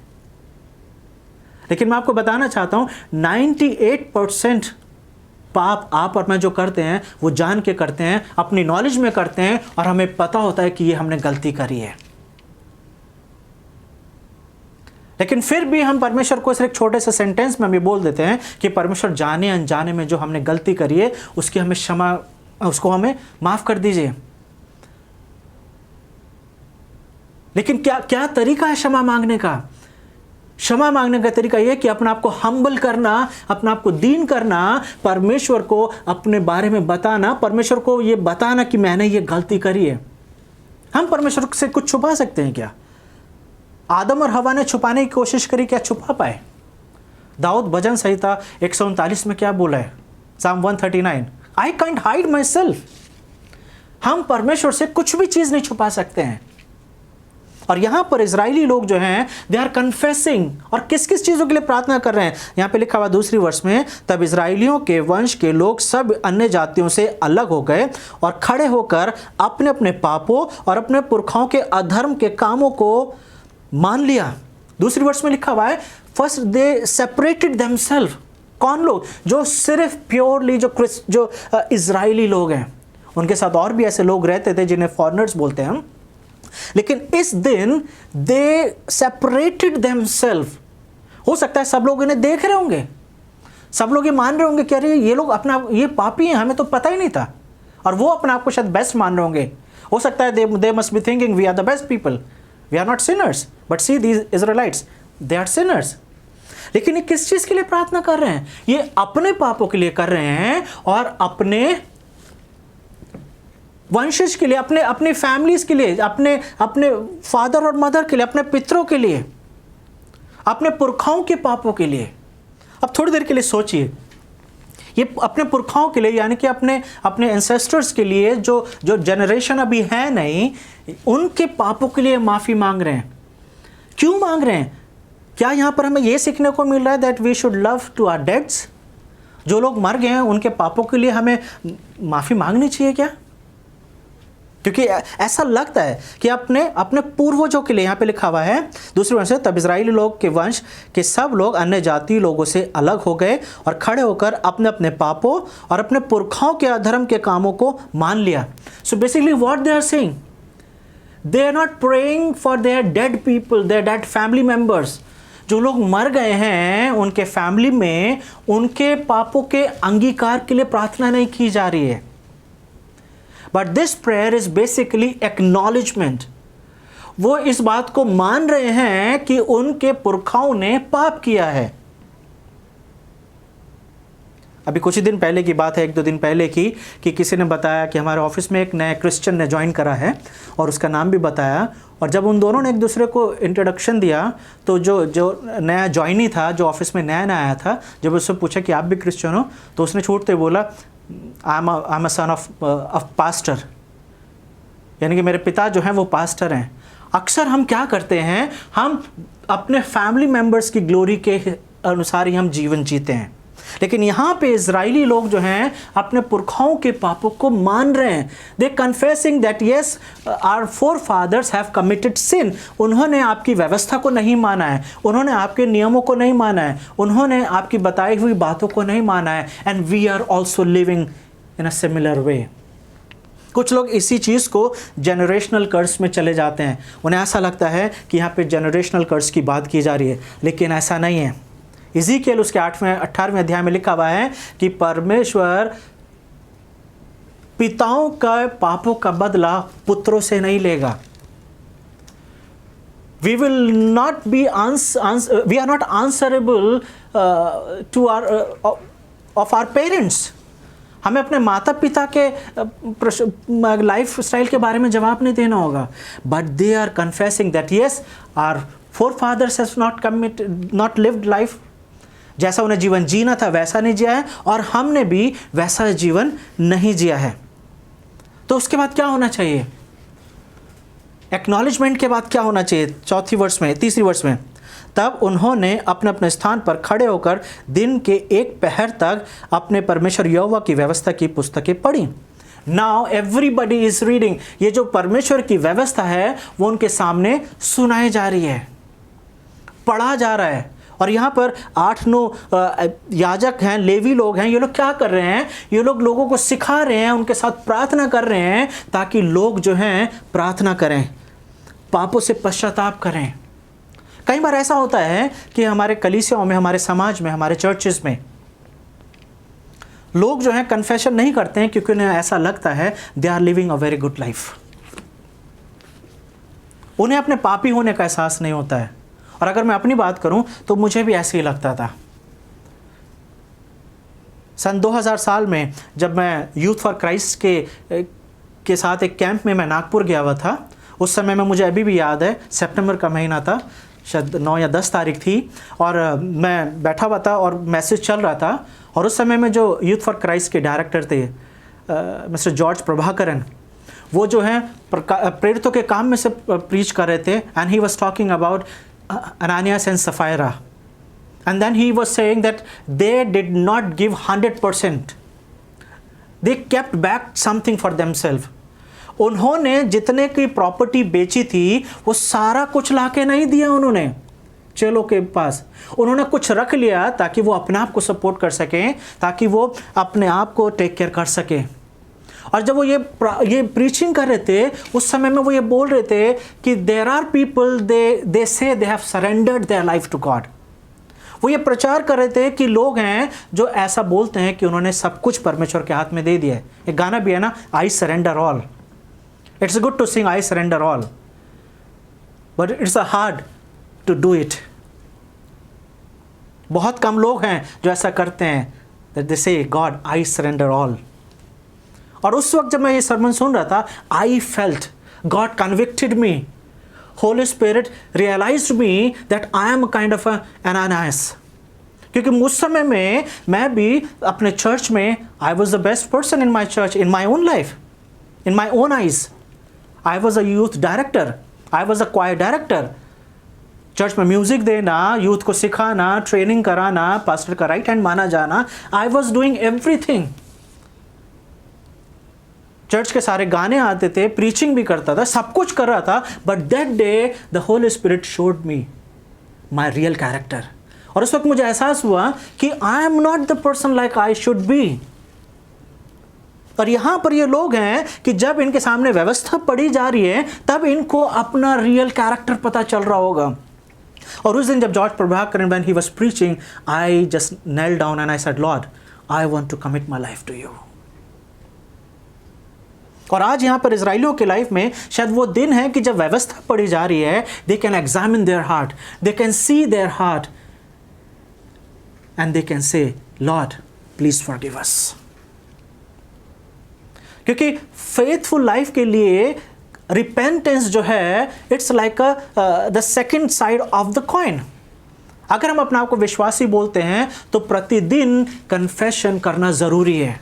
लेकिन मैं आपको बताना चाहता हूं 98% पाप आप और मैं जो करते हैं वो जान के करते हैं, अपनी नॉलेज में करते हैं, और हमें पता होता है कि ये हमने गलती करी है। लेकिन फिर भी हम परमेश्वर को सिर्फ छोटे से सेंटेंस में भी बोल देते हैं कि परमेश्वर, जाने अनजाने में जो हमने गलती करी है उसकी हमें क्षमा, उसको हमें माफ कर दीजिए। लेकिन क्या तरीका है क्षमा मांगने का? क्षमा मांगने का तरीका यह कि अपने आप को हम्बल करना, अपने आप को दीन करना, परमेश्वर को अपने बारे में बताना, परमेश्वर को यह बताना कि मैंने ये गलती करी है। हम परमेश्वर से कुछ छुपा सकते हैं क्या? आदम और हवा ने छुपाने की कोशिश करी, क्या छुपा पाए? दाऊद भजन संहिता 139 में क्या बोला है? Psalm 139, I can't hide myself. हम परमेश्वर से कुछ भी चीज नहीं छुपा सकते हैं। और यहां पर इजरायली लोग जो हैं, दे आर कन्फेसिंग, और किस किस चीजों के लिए प्रार्थना कर रहे हैं? यहां पे लिखा हुआ दूसरी वर्ष में, तब इजरायलियों के वंश के लोग सब अन्य जातियों से अलग हो गए और खड़े होकर अपने अपने पापों और अपने पुरखाओं के अधर्म के कामों को मान लिया। दूसरी वर्ष में लिखा हुआ है, फर्स्ट दे सेपरेटेड देमसेल्फ। कौन लोग? जो सिर्फ प्योरली जो इजरायली लोग हैं। उनके साथ और भी ऐसे लोग रहते थे जिन्हें फॉरेनर्स बोलते हैं हम, लेकिन इस दिन दे सेपरेटेड देमसेल्फ। हो सकता है सब लोग इन्हें देख रहे होंगे, सब लोग ये मान रहे होंगे कि अरे ये लोग अपना, ये पापी हैं, हमें तो पता ही नहीं था, और वो अपने आप को शायद बेस्ट मान रहे होंगे। हो सकता है they must be thinking we are the best people, we are not sinners, but see these Israelites, they are sinners. लेकिन ये किस चीज के लिए प्रार्थना कर रहे हैं? ये अपने पापों के लिए कर रहे हैं, और अपने वंशज के लिए, अपनी फैमिलीज के लिए, अपने फादर और मदर के लिए, अपने पितरों के लिए, अपने पुरखाओं के पापों के लिए। अब थोड़ी देर के लिए सोचिए, ये अपने पुरखाओं के लिए, यानी कि अपने एंसेस्टर्स के लिए, जो जनरेशन अभी है नहीं, उनके पापों के लिए माफी मांग रहे हैं। क्यों मांग रहे हैं? क्या यहाँ पर हमें यह सीखने को मिल रहा है that we should love to our deads? जो लोग मर गए हैं उनके पापों के लिए हमें माफ़ी मांगनी चाहिए क्या? क्योंकि ऐसा लगता है कि अपने पूर्वजों के लिए, यहाँ पे लिखा हुआ है दूसरी वंश से, तब इजरायली लोग के वंश के सब लोग अन्य जाति लोगों से अलग हो गए और खड़े होकर अपने अपने पापों और अपने पुरखाओं के अधर्म के कामों को मान लिया। So basically what they are saying, they are not praying for their dead people, their dead family members. जो लोग मर गए हैं उनके फैमिली में उनके पापों के अंगीकार के लिए प्रार्थना नहीं की जा रही है, but this prayer is basically acknowledgement. वो इस बात को मान रहे हैं कि उनके पुरखाओं ने पाप किया है। अभी कुछ ही दिन पहले की बात है, 1-2 दिन पहले की, कि किसी ने बताया कि हमारे ऑफिस में एक नया क्रिश्चियन ने ज्वाइन करा है और उसका नाम भी बताया। और जब उन दोनों ने एक दूसरे को इंट्रोडक्शन दिया तो जो नया ज्वाइनी था, जो ऑफिस में नया आया था, जब उससे पूछा कि आप भी क्रिश्चियन हो, तो उसने छूटते बोला I am a son of pastor, यानी कि मेरे पिता जो हैं वो पास्टर हैं। अक्सर हम क्या करते हैं, हम अपने फैमिली मेम्बर्स की ग्लोरी के अनुसार ही हम जीवन जीते हैं। लेकिन यहाँ पे इजराइली लोग जो हैं अपने पुरखाओं के पापों को मान रहे हैं। They confessing that yes our forefathers have committed sin. उन्होंने आपकी व्यवस्था को नहीं माना है, उन्होंने आपके नियमों को नहीं माना है, उन्होंने आपकी बताई हुई बातों को नहीं माना है। And we are also living in a similar way. कुछ लोग इसी चीज़ को जनरेशनल कर्स में चले जाते हैं। उन्हें ऐसा लगता है कि यहाँ पे जनरेशनल कर्स की बात की जा रही है, लेकिन ऐसा नहीं है। इज़ीकिएल उसके 18वें अध्याय में लिखा हुआ है कि परमेश्वर पिताओं का पापों का बदला पुत्रों से नहीं लेगा। We will not be we are not answerable to of our parents. हमें अपने माता पिता के लाइफ स्टाइल के बारे में जवाब नहीं देना होगा। But they are confessing that yes our forefathers have not lived life, जैसा उन्हें जीवन जीना था वैसा नहीं जिया है, और हमने भी वैसा जीवन नहीं जिया है। तो उसके बाद क्या होना चाहिए? एक्नॉलेजमेंट के बाद क्या होना चाहिए? तीसरी वर्ष में तब उन्होंने अपने अपने स्थान पर खड़े होकर दिन के 1 पहर तक अपने परमेश्वर यहोवा की व्यवस्था की पुस्तकें पढ़ी। Now everybody is reading. ये जो परमेश्वर की व्यवस्था है वो उनके सामने सुनाई जा रही है, पढ़ा जा रहा है। और यहाँ पर 8-9 याजक हैं, लेवी लोग हैं। ये लोग क्या कर रहे हैं? ये लोग लोगों को सिखा रहे हैं, उनके साथ प्रार्थना कर रहे हैं, ताकि लोग जो हैं प्रार्थना करें, पापों से पश्चाताप करें। कई बार ऐसा होता है कि हमारे कलीसियाओं में, हमारे समाज में, हमारे चर्चेस में लोग जो हैं कन्फेशन नहीं करते हैं, क्योंकि उन्हें ऐसा लगता है they are living a very good life. उन्हें अपने पापी होने का एहसास नहीं होता है। और अगर मैं अपनी बात करूं तो मुझे भी ऐसे ही लगता था। सन 2000 साल में जब मैं यूथ फॉर क्राइस्ट के साथ एक कैंप में मैं नागपुर गया हुआ था, उस समय में मुझे अभी भी याद है, सितंबर का महीना था, शायद 9 या 10 तारीख थी, और मैं बैठा हुआ था और मैसेज चल रहा था। और उस समय में जो यूथ फॉर क्राइस्ट के डायरेक्टर थे मिस्टर जॉर्ज प्रभाकरन, वो जो हैं प्रेरितों के काम में से प्रीच कर रहे थे। And he was talking about Ananias and Sapphira, and then he was saying that they did not give 100%. They kept back something for themselves. उन्होंने जितने की प्रॉपर्टी बेची थी वो सारा कुछ लाके नहीं दिया उन्होंने चेलों के पास। उन्होंने कुछ रख लिया ताकि वो अपने आप को सपोर्ट कर सकें, ताकि वो अपने आप को टेक केयर कर सकें। और जब वो ये प्रीचिंग कर रहे थे, उस समय में वो ये बोल रहे थे कि there are people they say they have surrendered their life to God. वो ये प्रचार कर रहे थे कि लोग हैं जो ऐसा बोलते हैं कि उन्होंने सब कुछ परमेश्वर के हाथ में दे दिया है। एक गाना भी है ना, I surrender all. It's good to sing I surrender all, but it's hard to do it. बहुत कम लोग हैं जो ऐसा करते हैं, दैट दे से गॉड आई सरेंडर ऑल। और उस वक्त जब मैं ये सरमन सुन रहा था, I felt God convicted me, Holy Spirit realised me that I am kind of Ananias. क्योंकि उस समय में मैं भी अपने चर्च में I was the best person in my church, in my own life, in my own eyes. I was a youth director, I was a choir director. Church में music देना, यूथ को सिखाना, ट्रेनिंग कराना, pastor का right hand माना जाना, I was doing everything. Church के सारे गाने आते थे, प्रीचिंग भी करता था, सब कुछ कर रहा था। But that day the Holi spirit showed me my real character. और उस वक्त मुझे एहसास हुआ कि आई am not the person like I should be. और यहां पर ये लोग हैं कि जब इनके सामने व्यवस्था पढ़ी जा रही है, तब इनको अपना रियल कैरेक्टर पता चल रहा होगा। और उस दिन जब George Prabhakaran when he was preaching, I just kneel down and I said, Lord I want to commit my life to you. और आज यहाँ पर इजराइलियों के लाइफ में शायद वो दिन है कि जब व्यवस्था पढ़ी जा रही है, they can examine their heart, they can see their heart and they can say, Lord please forgive अस। क्योंकि फेथफुल लाइफ के लिए रिपेंटेंस जो है it's like the second side of the coin. अगर हम अपने आप को विश्वासी बोलते हैं तो प्रतिदिन कन्फेशन करना जरूरी है,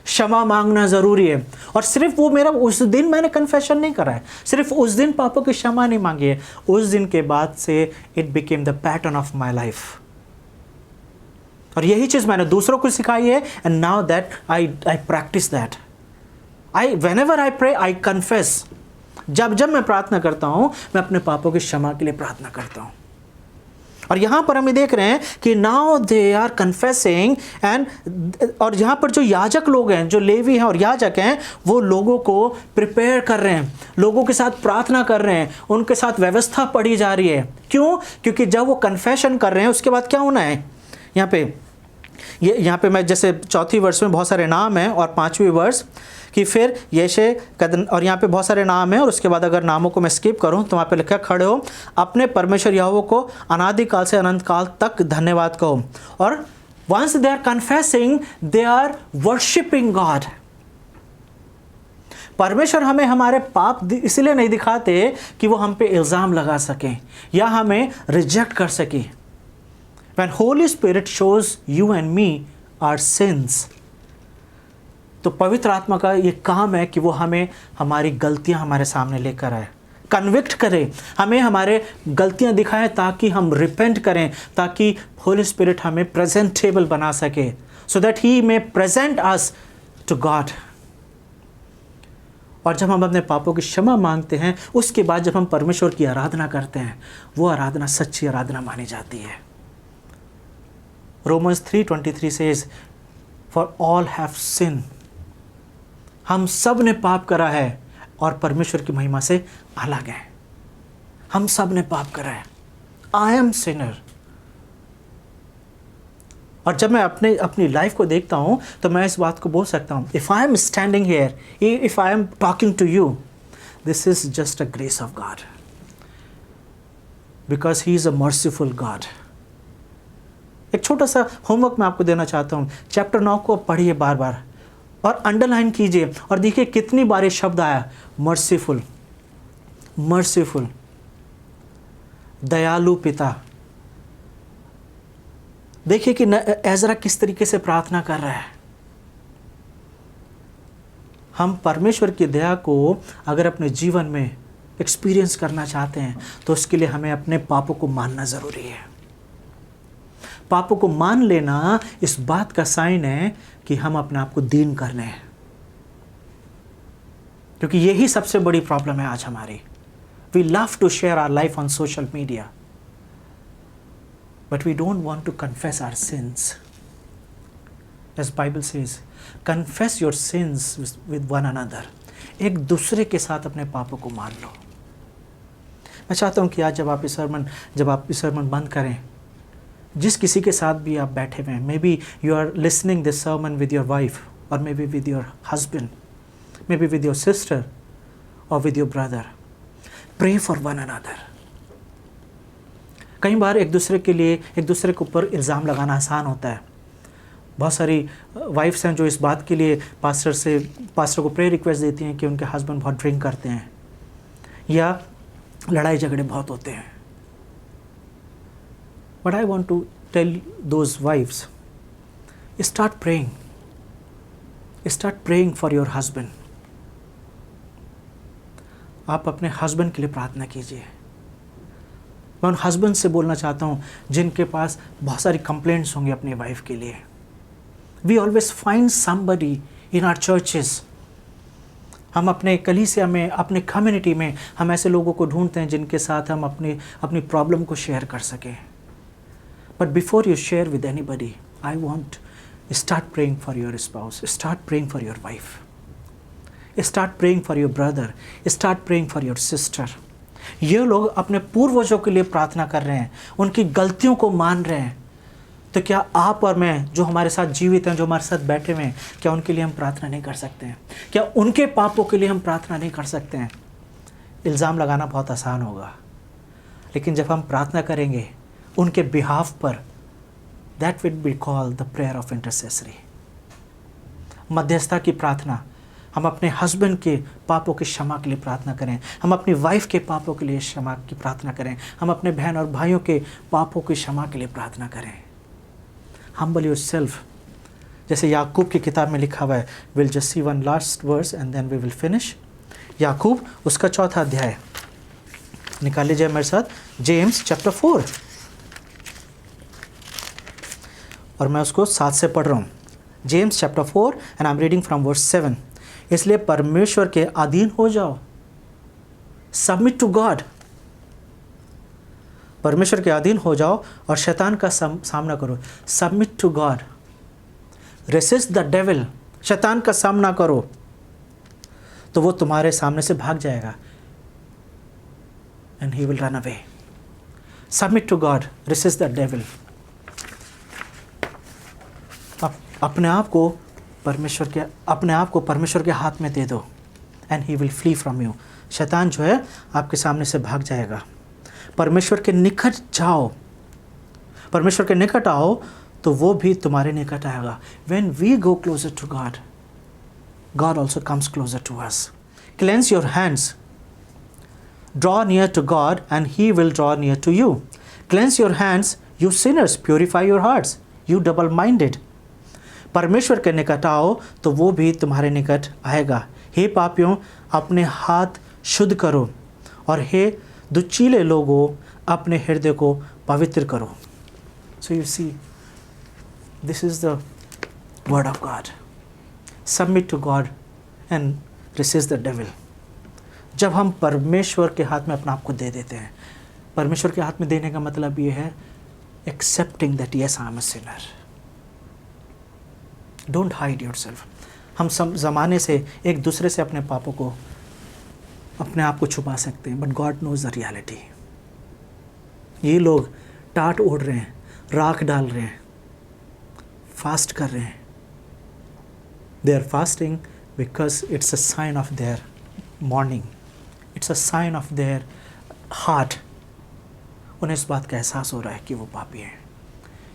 क्षमा मांगना जरूरी है। और सिर्फ वो मेरा उस दिन मैंने कन्फेशन नहीं करा है, सिर्फ उस दिन पापों की क्षमा नहीं मांगी है, उस दिन के बाद से it became the pattern of my life. और यही चीज मैंने दूसरों को सिखाई है, and now that I practice that. whenever I pray, I confess। जब मैं प्रार्थना करता हूं, मैं अपने पापों की क्षमा के लिए प्रार्थना करता हूं। और यहां पर हम ये देख रहे हैं कि now they are confessing and, और यहां पर जो याजक लोग हैं, जो लेवी हैं और याजक हैं, वो लोगों को प्रिपेयर कर रहे हैं, लोगों के साथ प्रार्थना कर रहे हैं, उनके साथ व्यवस्था पढ़ी जा रही है। क्यों? क्योंकि जब वो कन्फेशन कर रहे हैं उसके बाद क्या होना है। यहाँ पे मैं जैसे 4वीं वर्ष में बहुत सारे नाम हैं और 5वीं वर्ष कि फिर यशे कदन, और यहाँ पे बहुत सारे नाम हैं और उसके बाद अगर नामों को मैं स्किप करूँ तो वहाँ पे लिखा खड़े हो अपने परमेश्वर यहोवा को अनादिकाल से अनंत काल तक धन्यवाद कहो। और once they are confessing they are worshipping God. परमेश्वर हमें हमारे पाप इसलिए नहीं दिखाते कि वो हम पे इल्ज़ाम लगा सकें या हमें रिजेक्ट कर सके। When Holy Spirit shows you and me our sins, तो पवित्र आत्मा का ये काम है कि वो हमें हमारी गलतियां हमारे सामने लेकर आए, कन्विक्ट करे, हमें हमारे गलतियां दिखाए ताकि हम रिपेंट करें, ताकि होली स्पिरिट हमें प्रेजेंटेबल बना सके, so that he may present us to God. और जब हम अपने पापों की क्षमा मांगते हैं, उसके बाद जब हम परमेश्वर की आराधना करते हैं, वो आराधना सच्ची आराधना मानी जाती है। Romans 3:23 says, For all have sinned। हम सब ने पाप करा है और परमेश्वर की महिमा से अलग है। हम सब ने पाप करा है। I am sinner। और जब मैं अपनी लाइफ को देखता हूं तो मैं इस बात को बोल सकता हूं, If I am standing here, if I am talking to you, this is just a grace of God, because He is a merciful God। एक छोटा सा होमवर्क मैं आपको देना चाहता हूँ। चैप्टर 9 को पढ़िए बार बार और अंडरलाइन कीजिए और देखिए कितनी बार ये शब्द आया, मर्सीफुल, मर्सीफुल, दयालु पिता। देखिए कि एजरा किस तरीके से प्रार्थना कर रहा है। हम परमेश्वर की दया को अगर अपने जीवन में एक्सपीरियंस करना चाहते हैं तो उसके लिए हमें अपने पापों को मानना ज़रूरी है। पापों को मान लेना इस बात का साइन है कि हम अपने आप को दीन कर रहे हैं, क्योंकि यही सबसे बड़ी प्रॉब्लम है आज हमारी। We love to share our life on social media, but we don't want to confess our sins. As Bible says, confess your sins with one another. एक दूसरे के साथ अपने पापों को मान लो। मैं चाहता हूं कि आज जब आप इस सर्मन बंद करें, जिस किसी के साथ भी आप बैठे हुए हैं, maybe you are listening this sermon with your wife, और maybe with your husband, maybe with your sister और with your brother, pray for one another. कई बार एक दूसरे के ऊपर इल्ज़ाम लगाना आसान होता है। बहुत सारी वाइफ्स हैं जो इस बात के लिए पास्टर को प्रे रिक्वेस्ट देती हैं कि उनके हस्बैंड बहुत ड्रिंक करते हैं या लड़ाई झगड़े बहुत होते हैं। But I want to tell those wives, start praying for your husband। आप अपने हस्बैंड के लिए प्रार्थना कीजिए। मैं उन हस्बैंड से बोलना चाहता हूँ जिनके पास बहुत सारी कंप्लेंट्स होंगी अपनी वाइफ के लिए। We always find somebody in our churches। हम अपने कलीसिया में, अपने कम्युनिटी में हम ऐसे लोगों को ढूंढते हैं जिनके साथ हम अपनी प्रॉब्लम को शेयर कर सकें। But before you share with anybody, I want start praying for your spouse, start praying for your wife, start praying for your brother, start praying for your sister। ये लोग अपने पूर्वजों के लिए प्रार्थना कर रहे हैं, उनकी गलतियों को मान रहे हैं। तो क्या आप और मैं जो हमारे साथ जीवित हैं, जो हमारे साथ बैठे हुए हैं, क्या उनके लिए हम प्रार्थना नहीं कर सकते हैं? क्या उनके पापों के लिए हम प्रार्थना नहीं कर सकते हैं? इल्ज़ाम लगाना बहुत आसान होगा, लेकिन जब हम प्रार्थना करेंगे उनके बिहाफ पर, that will be called the prayer of intercessory. मध्यस्थता की प्रार्थना, हम अपने हस्बैंड के पापों की क्षमा के लिए प्रार्थना करें, हम अपनी वाइफ के पापों के लिए क्षमा की प्रार्थना करें, हम अपने बहन और भाइयों के पापों की क्षमा के लिए प्रार्थना करें। हम्बल योरसेल्फ, जैसे याकूब की किताब में लिखा हुआ है। Will just see one last verse and then we will finish. याकूब उसका 4था अध्याय निकाल लीजिए मेरे साथ, जेम्स चैप्टर 4, और मैं उसको 7 से पढ़ रहा हूँ। James chapter 4 and I am reading from verse 7। इसलिए परमेश्वर के अधीन हो जाओ, सबमिट टू गॉड, परमेश्वर के अधीन हो जाओ और शैतान का सामना करो। Submit to God, resist the devil, शैतान का सामना करो तो वो तुम्हारे सामने से भाग जाएगा, and he will run away. Submit to God, resist the devil. अपने आप को परमेश्वर के हाथ में दे दो, and he will flee from you. शैतान जो है आपके सामने से भाग जाएगा। परमेश्वर के निकट जाओ, परमेश्वर के निकट आओ तो वो भी तुम्हारे निकट आएगा। When we go closer to God, God also comes closer to us. Cleanse your hands. Draw near to God and He will draw near to you. Cleanse your hands, you sinners. Purify your hearts, you double-minded. परमेश्वर के निकट आओ तो वो भी तुम्हारे निकट आएगा। हे पापियों, अपने हाथ शुद्ध करो, और हे दुच्चीले लोगों, अपने हृदय को पवित्र करो। So you see, this is the word of God. Submit to God and resist the devil. जब हम परमेश्वर के हाथ में अपना आप को दे देते हैं, परमेश्वर के हाथ में देने का मतलब ये है accepting that yes, I am a sinner. Don't hide yourself. हम ज़माने से एक दूसरे से अपने पापों को, अपने आप को छुपा सकते हैं, but God knows the reality. ये लोग टाट ओढ़ रहे हैं, राख डाल रहे हैं, फास्ट कर रहे हैं। They are fasting because it's a sign of their mourning, it's a sign of their heart. उन्हें इस बात का एहसास हो रहा है कि वो पापी हैं।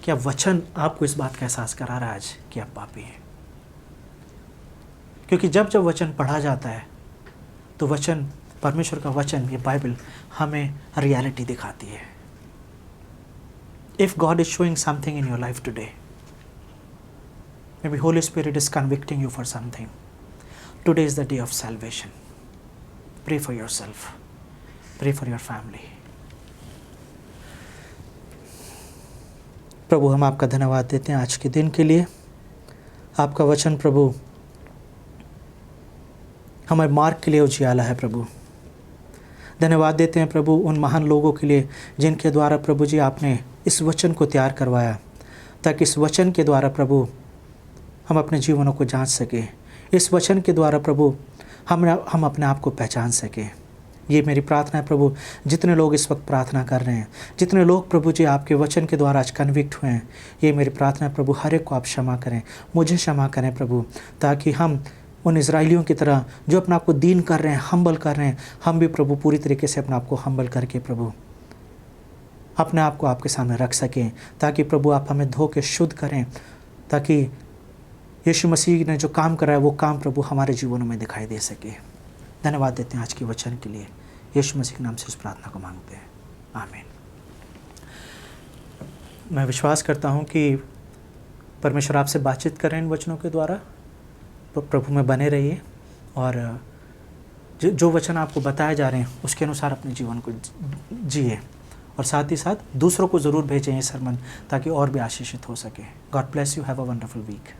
क्या वचन आपको इस बात का एहसास करा रहा है आज कि आप पापी हैं? क्योंकि जब जब वचन पढ़ा जाता है तो वचन, परमेश्वर का वचन, ये बाइबल हमें रियलिटी दिखाती है। If God is showing something in your life today, maybe Holy Spirit is convicting you for something. Today is the day of salvation. Pray for yourself. Pray for your family. प्रभु, हम आपका धन्यवाद देते हैं आज के दिन के लिए। आपका वचन प्रभु हमारे मार्ग के लिए उजियाला है। प्रभु धन्यवाद देते हैं प्रभु उन महान लोगों के लिए जिनके द्वारा प्रभु जी आपने इस वचन को तैयार करवाया, ताकि इस वचन के द्वारा प्रभु हम अपने जीवनों को जांच सकें। इस वचन के द्वारा प्रभु हम अपने आप को पहचान सकें। ये मेरी प्रार्थना है प्रभु, जितने लोग इस वक्त प्रार्थना कर रहे हैं, जितने लोग प्रभु जी आपके वचन के द्वारा आज कन्विक्ट हुए हैं, ये मेरी प्रार्थना है प्रभु, हर एक को आप क्षमा करें, मुझे क्षमा करें प्रभु, ताकि हम उन इज़राइलियों की तरह जो अपने आप को दीन कर रहे हैं, हम्बल कर रहे हैं, हम भी प्रभु पूरी तरीके से अपने आप को हम्बल करके प्रभु अपने आप को आपके सामने रख सकें, ताकि प्रभु आप हमें धो के शुद्ध करें, ताकि यीशु मसीह ने जो काम करा है वो काम प्रभु हमारे जीवनों में दिखाई दे सके। धन्यवाद देते हैं आज के वचन के लिए। यीशु मसीह के नाम से इस प्रार्थना को मांगते हैं, आमीन। मैं विश्वास करता हूँ कि परमेश्वर आपसे बातचीत करें इन वचनों के द्वारा। प्रभु में बने रहिए और जो वचन आपको बताए जा रहे हैं उसके अनुसार अपने जीवन को जिए, और साथ ही साथ दूसरों को ज़रूर भेजें ये सरमन, ताकि और भी आशीषित हो सके। God bless you, have a wonderful week.